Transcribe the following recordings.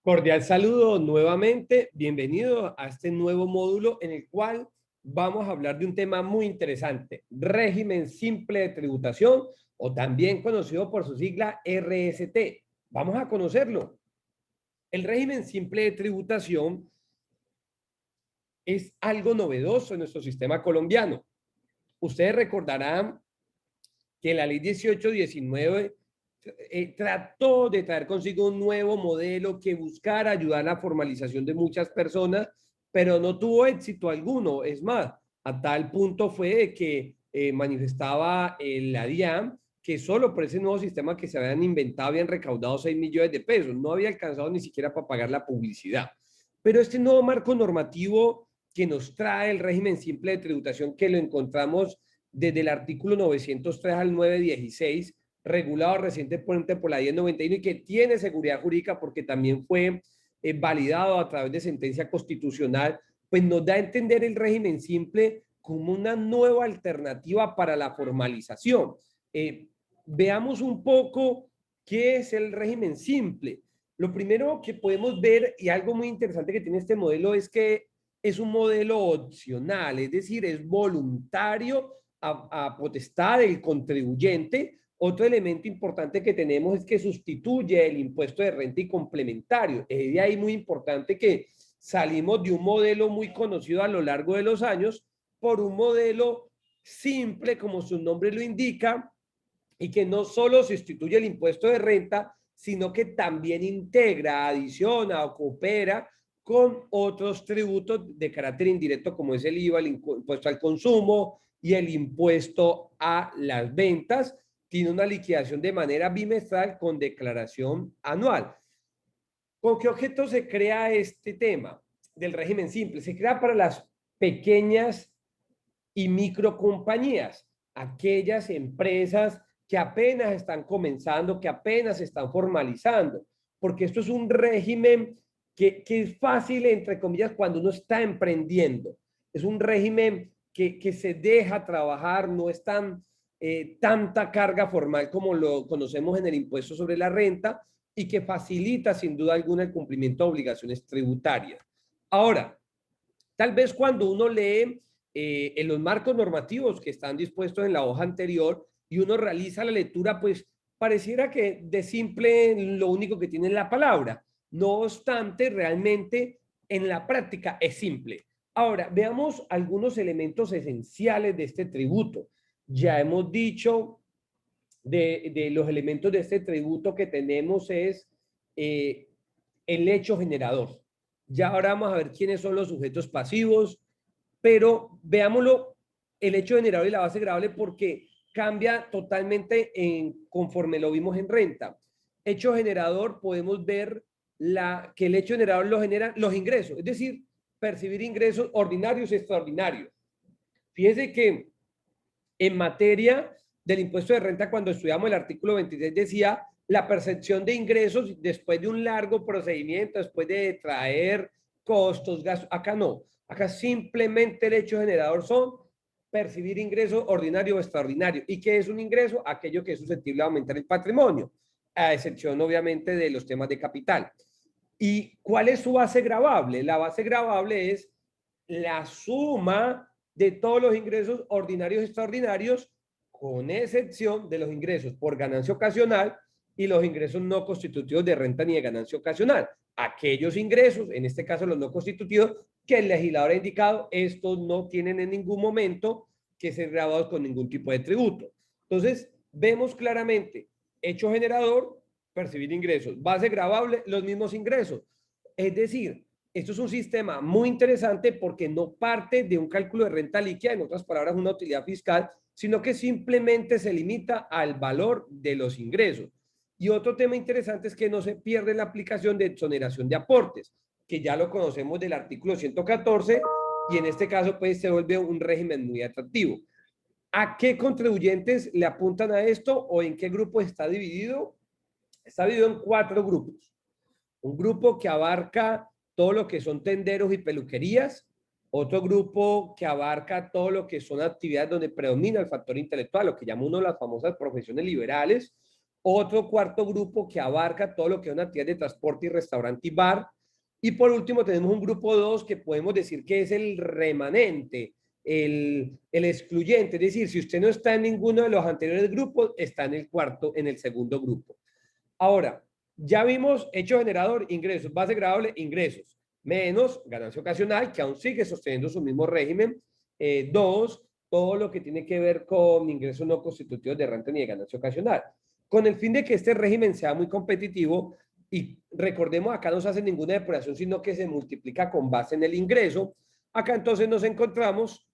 Cordial saludo nuevamente, bienvenido a este nuevo módulo en el cual vamos a hablar de un tema muy interesante, régimen simple de tributación o también conocido por su sigla RST. Vamos a conocerlo. El régimen simple de tributación es algo novedoso en nuestro sistema colombiano. Ustedes recordarán que la ley 1819 trató de traer consigo un nuevo modelo que buscara ayudar a la formalización de muchas personas, pero no tuvo éxito alguno. Es más, a tal punto fue que manifestaba la DIAN que solo por ese nuevo sistema que se habían inventado habían recaudado 6 millones de pesos. No había alcanzado ni siquiera para pagar la publicidad. Pero este nuevo marco normativo que nos trae el régimen simple de tributación, que lo encontramos desde el artículo 903 al 916, regulado recientemente por la 1091 y que tiene seguridad jurídica porque también fue validado a través de sentencia constitucional, pues nos da a entender el régimen simple como una nueva alternativa para la formalización. Veamos un poco qué es el régimen simple. Lo primero que podemos ver, y algo muy interesante que tiene este modelo, es que es un modelo opcional, es decir, es voluntario a potestad del contribuyente. Otro elemento importante que tenemos es que sustituye el impuesto de renta y complementario. Es de ahí muy importante que salimos de un modelo muy conocido a lo largo de los años por un modelo simple, como su nombre lo indica, y que no solo sustituye el impuesto de renta, sino que también integra, adiciona o coopera con otros tributos de carácter indirecto, como es el IVA, el impuesto al consumo y el impuesto a las ventas. Tiene una liquidación de manera bimestral con declaración anual. ¿Con qué objeto se crea este tema del régimen simple? Se crea para las pequeñas y microcompañías, aquellas empresas que apenas están comenzando, que apenas están formalizando, porque esto es un régimen que es fácil, entre comillas, cuando uno está emprendiendo. Es un régimen que se deja trabajar, no es tanta carga formal como lo conocemos en el impuesto sobre la renta y que facilita sin duda alguna el cumplimiento de obligaciones tributarias. Ahora, tal vez cuando uno lee en los marcos normativos que están dispuestos en la hoja anterior y uno realiza la lectura, pues pareciera que de simple lo único que tiene es la palabra. No obstante, realmente en la práctica es simple. Ahora, veamos algunos elementos esenciales de este tributo. Ya hemos dicho de los elementos de este tributo que tenemos es el hecho generador. Ya ahora vamos a ver quiénes son los sujetos pasivos, pero veámoslo, el hecho generador y la base gravable, porque cambia totalmente conforme lo vimos en renta. Hecho generador, podemos ver que el hecho generador lo generan los ingresos, es decir, percibir ingresos ordinarios y extraordinarios. Fíjese que en materia del impuesto de renta, cuando estudiamos el artículo 26, decía la percepción de ingresos después de un largo procedimiento, después de traer costos, gastos. Acá no. Acá simplemente el hecho generador son percibir ingresos ordinario o extraordinario. ¿Y qué es un ingreso? Aquello que es susceptible de aumentar el patrimonio, a excepción obviamente de los temas de capital. ¿Y cuál es su base gravable? La base gravable es la suma de todos los ingresos ordinarios y extraordinarios, con excepción de los ingresos por ganancia ocasional y los ingresos no constitutivos de renta ni de ganancia ocasional. Aquellos ingresos, en este caso los no constitutivos, que el legislador ha indicado, estos no tienen en ningún momento que ser grabados con ningún tipo de tributo. Entonces, vemos claramente, hecho generador, percibir ingresos, base gravable, los mismos ingresos. Es decir, esto es un sistema muy interesante porque no parte de un cálculo de renta líquida, en otras palabras, una utilidad fiscal, sino que simplemente se limita al valor de los ingresos. Y otro tema interesante es que no se pierde la aplicación de exoneración de aportes, que ya lo conocemos del artículo 114 y en este caso pues se vuelve un régimen muy atractivo. ¿A qué contribuyentes le apuntan a esto o en qué grupo está dividido? Está dividido en 4 grupos. Un grupo que abarca todo lo que son tenderos y peluquerías, otro grupo que abarca todo lo que son actividades donde predomina el factor intelectual, lo que llama uno las famosas profesiones liberales, otro cuarto grupo que abarca todo lo que es una actividad de transporte y restaurante y bar. Y por último tenemos un grupo 2 que podemos decir que es el remanente, el excluyente, es decir, si usted no está en ninguno de los anteriores grupos, está en el cuarto, en el segundo grupo. Ahora, ya vimos hecho generador, ingresos, base gradable, ingresos, menos ganancia ocasional, que aún sigue sosteniendo su mismo régimen. Dos, todo lo que tiene que ver con ingresos no constitutivos de renta ni de ganancia ocasional. Con el fin de que este régimen sea muy competitivo, y recordemos, acá no se hace ninguna depuración, sino que se multiplica con base en el ingreso. Acá entonces nos encontramos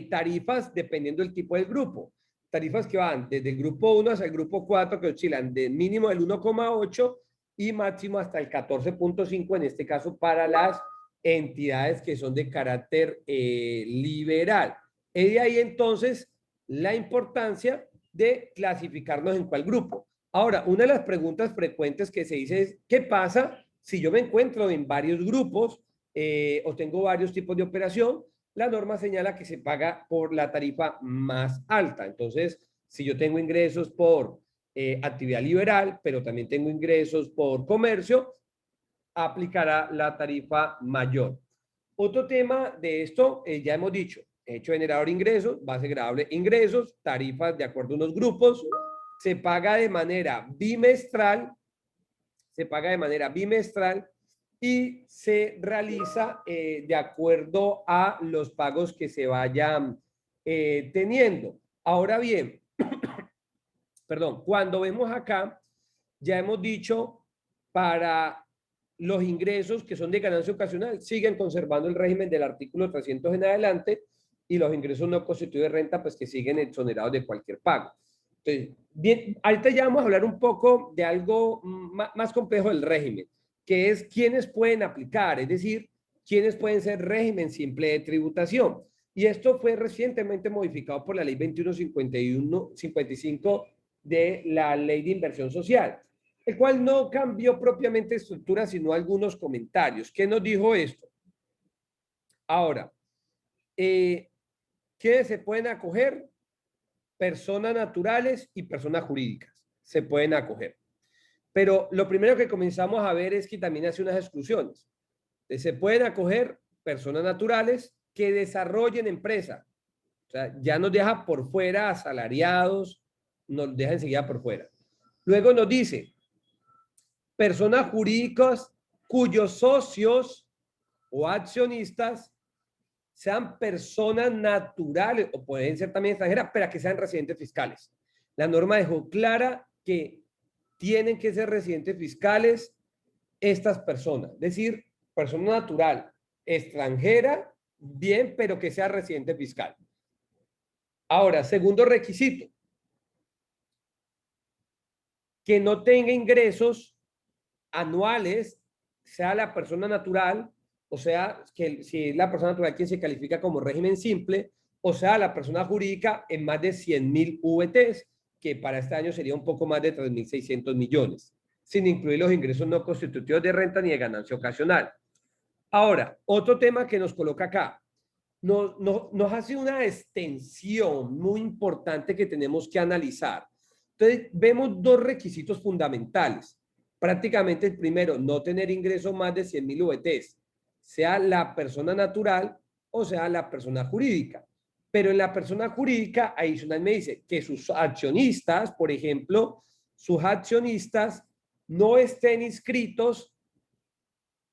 tarifas dependiendo del tipo del grupo. Tarifas que van desde el grupo 1 hasta el grupo 4, que oscilan de mínimo del 1,8 y máximo hasta el 14,5, en este caso para las entidades que son de carácter liberal. Y de ahí entonces la importancia de clasificarnos en cuál grupo. Ahora, una de las preguntas frecuentes que se dice es, ¿qué pasa si yo me encuentro en varios grupos o tengo varios tipos de operación? La norma señala que se paga por la tarifa más alta. Entonces, si yo tengo ingresos por actividad liberal, pero también tengo ingresos por comercio, aplicará la tarifa mayor. Otro tema de esto, ya hemos dicho, hecho generador ingresos, base gradable ingresos, tarifas de acuerdo a unos grupos, se paga de manera bimestral, y se realiza de acuerdo a los pagos que se vayan teniendo. Ahora bien, perdón, cuando vemos acá, ya hemos dicho, para los ingresos que son de ganancia ocasional, siguen conservando el régimen del artículo 300 en adelante, y los ingresos no constituidos de renta, pues que siguen exonerados de cualquier pago. Entonces, bien, ahorita ya vamos a hablar un poco de algo más complejo del régimen, que es quiénes pueden aplicar, es decir, quiénes pueden ser régimen simple de tributación. Y esto fue recientemente modificado por la ley 2155 de la ley de inversión social, el cual no cambió propiamente estructura, sino algunos comentarios. ¿Qué nos dijo esto? Ahora, ¿quiénes se pueden acoger? Personas naturales y personas jurídicas se pueden acoger. Pero lo primero que comenzamos a ver es que también hace unas exclusiones. Se pueden acoger personas naturales que desarrollen empresa. O sea, ya nos deja por fuera asalariados, nos deja enseguida por fuera. Luego nos dice, personas jurídicas cuyos socios o accionistas sean personas naturales o pueden ser también extranjeras, pero que sean residentes fiscales. La norma dejó clara que tienen que ser residentes fiscales estas personas, es decir, persona natural, extranjera, bien, pero que sea residente fiscal. Ahora, segundo requisito, que no tenga ingresos anuales, sea la persona natural, o sea, que si es la persona natural quien se califica como régimen simple, o sea, la persona jurídica en más de 100.000 VTs, que para este año sería un poco más de 3.600 millones, sin incluir los ingresos no constitutivos de renta ni de ganancia ocasional. Ahora, otro tema que nos coloca acá, nos hace una extensión muy importante que tenemos que analizar. Entonces, vemos dos requisitos fundamentales. Prácticamente el primero, no tener ingresos más de 100.000 VTs, sea la persona natural o sea la persona jurídica. Pero en la persona jurídica, adicional me dice que sus accionistas, por ejemplo, sus accionistas no estén inscritos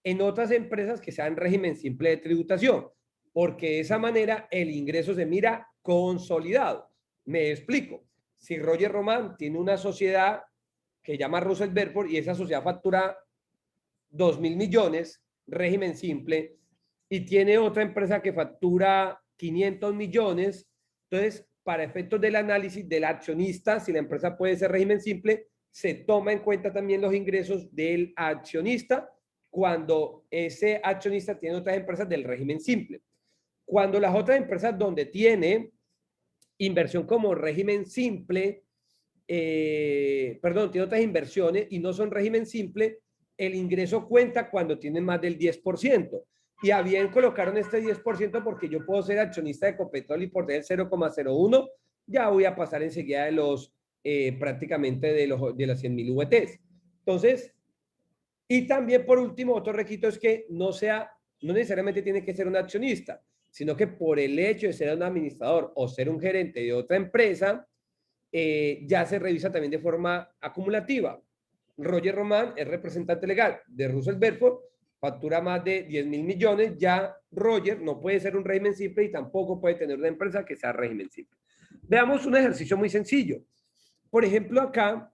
en otras empresas que sean régimen simple de tributación, porque de esa manera el ingreso se mira consolidado. Me explico. Si Roger Román tiene una sociedad que llama Russell Bedford y esa sociedad factura 2.000 millones, régimen simple, y tiene otra empresa que factura 500 millones, entonces, para efectos del análisis del accionista, si la empresa puede ser régimen simple, se toma en cuenta también los ingresos del accionista cuando ese accionista tiene otras empresas del régimen simple. Cuando las otras empresas donde tiene inversión como régimen simple, tiene otras inversiones y no son régimen simple, el ingreso cuenta cuando tienen más del 10%. Y a bien colocaron este 10% porque yo puedo ser accionista de Ecopetrol y por el 0,01, ya voy a pasar enseguida de los prácticamente de las 100.000 VTs. Entonces, y también por último, otro requisito es que no necesariamente tiene que ser un accionista, sino que por el hecho de ser un administrador o ser un gerente de otra empresa, ya se revisa también de forma acumulativa. Roger Román es representante legal de Russell Bedford, factura más de 10.000 millones, ya Roger no puede ser un régimen simple y tampoco puede tener una empresa que sea régimen simple. Veamos un ejercicio muy sencillo. Por ejemplo, acá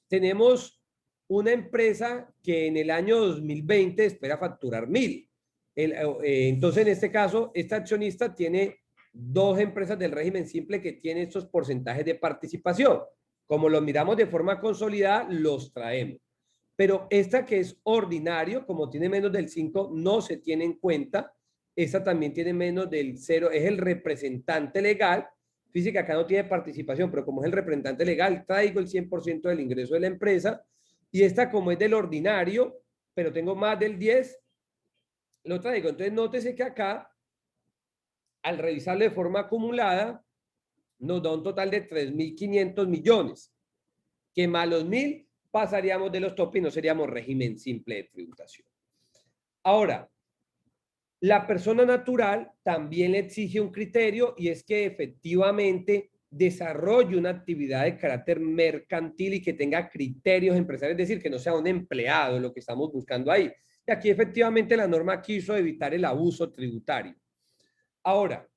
tenemos una empresa que en el año 2020 espera facturar 1.000. Entonces, en este caso, esta accionista tiene dos empresas del régimen simple que tienen estos porcentajes de participación. Como los miramos de forma consolidada, los traemos. Pero esta que es ordinario, como tiene menos del 5, no se tiene en cuenta. Esta también tiene menos del 0, es el representante legal. Fíjese que acá no tiene participación, pero como es el representante legal, traigo el 100% del ingreso de la empresa. Y esta como es del ordinario, pero tengo más del 10, lo traigo. Entonces, nótese que acá, al revisarlo de forma acumulada, nos da un total de 3.500 millones, que más los 1.000 pasaríamos de los topes y no seríamos régimen simple de tributación. Ahora, la persona natural también le exige un criterio y es que efectivamente desarrolle una actividad de carácter mercantil y que tenga criterios empresariales, es decir, que no sea un empleado, lo que estamos buscando ahí. Y aquí efectivamente la norma quiso evitar el abuso tributario. Ahora,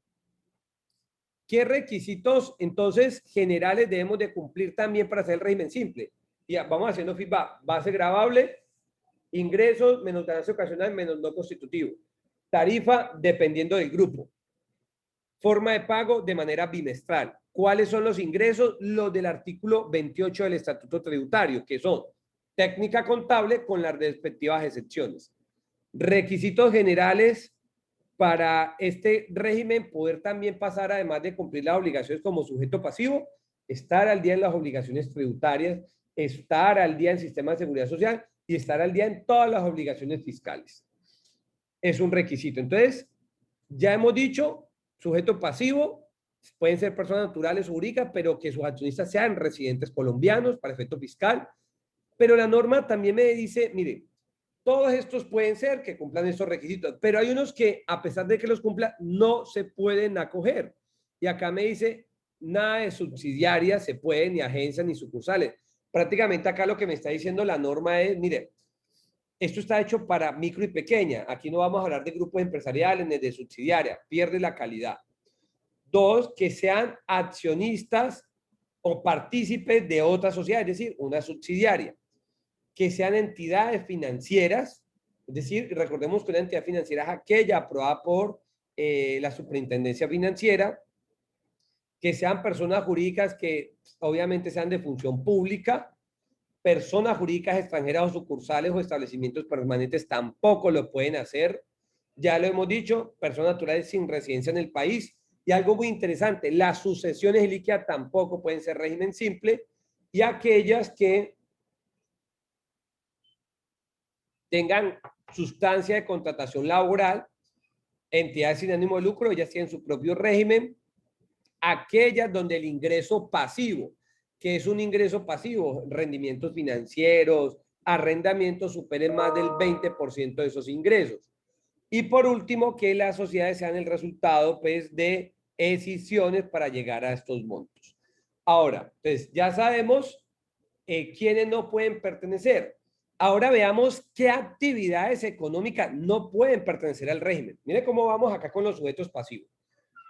¿qué requisitos entonces generales debemos de cumplir también para hacer el régimen simple? Y vamos haciendo feedback. Base gravable, ingresos menos ganancia ocasional menos no constitutivo. Tarifa dependiendo del grupo. Forma de pago de manera bimestral. ¿Cuáles son los ingresos? Los del artículo 28 del Estatuto Tributario, que son técnica contable con las respectivas excepciones. Requisitos generales para este régimen poder también pasar, además de cumplir las obligaciones como sujeto pasivo, estar al día en las obligaciones tributarias, estar al día en el sistema de seguridad social y estar al día en todas las obligaciones fiscales. Es un requisito. Entonces, ya hemos dicho, sujeto pasivo, pueden ser personas naturales o jurídicas, pero que sus accionistas sean residentes colombianos para efecto fiscal. Pero la norma también me dice, mire, todos estos pueden ser que cumplan estos requisitos, pero hay unos que, a pesar de que los cumplan, no se pueden acoger. Y acá me dice, nada de subsidiarias se puede, ni agencias, ni sucursales. Prácticamente acá lo que me está diciendo la norma es, mire, esto está hecho para micro y pequeña. Aquí no vamos a hablar de grupos empresariales ni de subsidiaria. Pierde la calidad. Dos, que sean accionistas o partícipes de otra sociedad, es decir, una subsidiaria. Que sean entidades financieras, es decir, recordemos que una entidad financiera es aquella aprobada por la superintendencia financiera, que sean personas jurídicas que obviamente sean de función pública, personas jurídicas extranjeras o sucursales o establecimientos permanentes tampoco lo pueden hacer. Ya lo hemos dicho, personas naturales sin residencia en el país. Y algo muy interesante, las sucesiones y líquidas tampoco pueden ser régimen simple y aquellas que tengan sustancia de contratación laboral, entidades sin ánimo de lucro, ellas tienen su propio régimen. Aquellas donde el ingreso pasivo, que es un ingreso pasivo, rendimientos financieros, arrendamientos superen más del 20% de esos ingresos. Y por último, que las sociedades sean el resultado pues, de escisiones para llegar a estos montos. Ahora, entonces ya sabemos quiénes no pueden pertenecer. Ahora veamos qué actividades económicas no pueden pertenecer al régimen. Mire cómo vamos acá con los sujetos pasivos.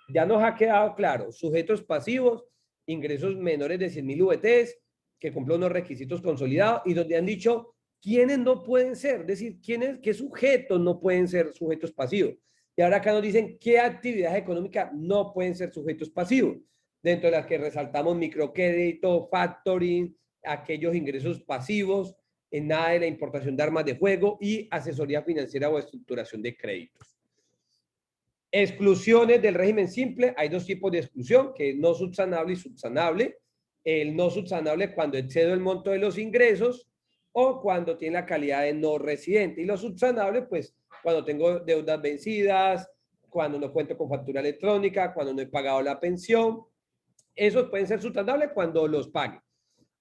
Ya nos ha quedado claro, sujetos pasivos, ingresos menores de 100.000 VTs, que cumplen unos requisitos consolidados y donde han dicho quiénes no pueden ser, es decir, qué sujetos no pueden ser sujetos pasivos. Y ahora acá nos dicen qué actividades económicas no pueden ser sujetos pasivos, dentro de las que resaltamos microcrédito, factoring, aquellos ingresos pasivos, en nada de la importación de armas de fuego y asesoría financiera o estructuración de créditos. Exclusiones del régimen simple. Hay dos tipos de exclusión, que es no subsanable y subsanable. El no subsanable cuando excedo el monto de los ingresos o cuando tiene la calidad de no residente. Y lo subsanable, pues, cuando tengo deudas vencidas, cuando no cuento con factura electrónica, cuando no he pagado la pensión. Esos pueden ser subsanables cuando los pague.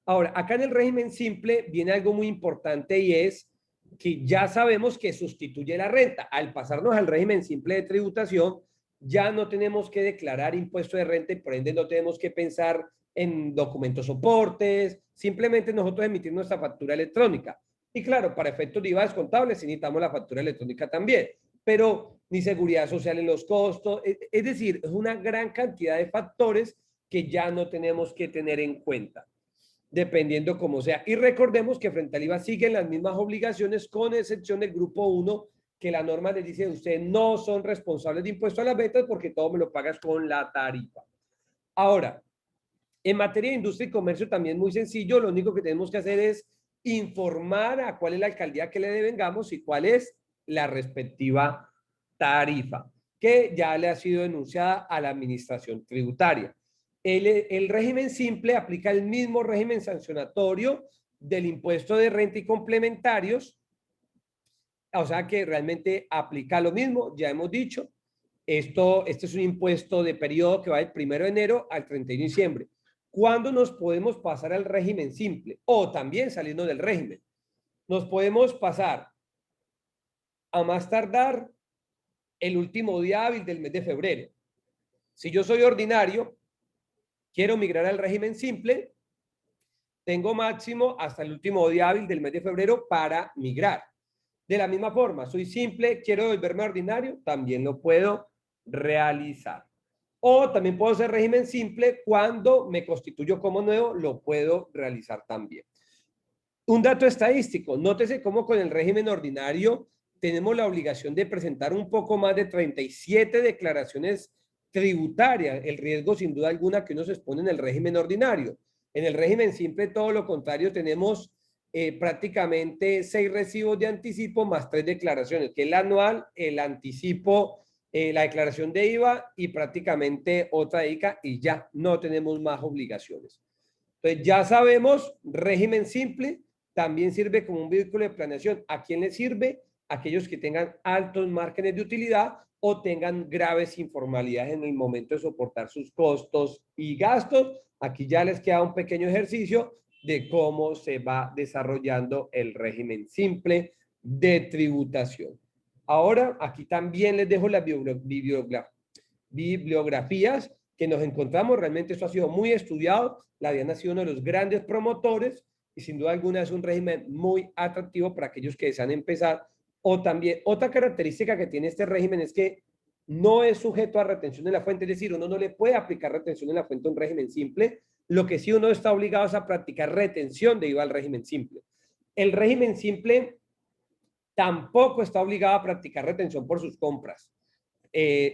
Ahora, acá en el régimen simple viene algo muy importante y es que ya sabemos que sustituye la renta. Al pasarnos al régimen simple de tributación, ya no tenemos que declarar impuesto de renta y por ende no tenemos que pensar en documentos soportes, simplemente nosotros emitimos nuestra factura electrónica. Y claro, para efectos de IVA descontable sí necesitamos la factura electrónica también, pero ni seguridad social en los costos, es decir, es una gran cantidad de factores que ya no tenemos que tener en cuenta dependiendo cómo sea. Y recordemos que frente al IVA siguen las mismas obligaciones, con excepción del grupo 1, que la norma les dice, ustedes no son responsables de impuesto a las ventas porque todo me lo pagas con la tarifa. Ahora, en materia de industria y comercio también muy sencillo, lo único que tenemos que hacer es informar a cuál es la alcaldía que le devengamos y cuál es la respectiva tarifa, que ya le ha sido denunciada a la administración tributaria. El régimen simple aplica el mismo régimen sancionatorio del impuesto de renta y complementarios, o sea que realmente aplica lo mismo, ya hemos dicho, este es un impuesto de periodo que va del 1 de enero al 31 de diciembre. ¿Cuándo nos podemos pasar al régimen simple? O también saliendo del régimen. Nos podemos pasar a más tardar el último día hábil del mes de febrero. Si yo soy ordinario, quiero migrar al régimen simple, tengo máximo hasta el último día hábil del mes de febrero para migrar. De la misma forma, soy simple, quiero volverme a ordinario, también lo puedo realizar. O también puedo hacer régimen simple cuando me constituyo como nuevo, lo puedo realizar también. Un dato estadístico, nótese cómo con el régimen ordinario tenemos la obligación de presentar un poco más de 37 declaraciones tributarias, el riesgo sin duda alguna que uno se expone en el régimen ordinario. En el régimen simple todo lo contrario, tenemos prácticamente 6 recibos de anticipo más 3 declaraciones, que es el anual, el anticipo, la declaración de IVA y prácticamente otra ICA y ya no tenemos más obligaciones. Entonces ya sabemos, régimen simple también sirve como un vehículo de planeación. ¿A quién le sirve? Aquellos que tengan altos márgenes de utilidad o tengan graves informalidades en el momento de soportar sus costos y gastos. Aquí ya les queda un pequeño ejercicio de cómo se va desarrollando el régimen simple de tributación. Ahora, aquí también les dejo las bibliografías que nos encontramos. Realmente esto ha sido muy estudiado. La DIAN ha sido uno de los grandes promotores y sin duda alguna es un régimen muy atractivo para aquellos que desean empezar. O también, otra característica que tiene este régimen es que no es sujeto a retención en la fuente, es decir, uno no le puede aplicar retención en la fuente a un régimen simple. Lo que sí uno está obligado es a practicar retención de IVA al régimen simple. El régimen simple tampoco está obligado a practicar retención por sus compras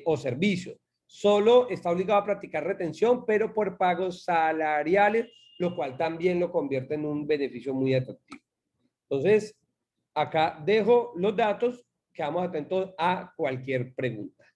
o servicios. Solo está obligado a practicar retención, pero por pagos salariales, lo cual también lo convierte en un beneficio muy atractivo. Entonces, acá dejo los datos, quedamos atentos a cualquier pregunta.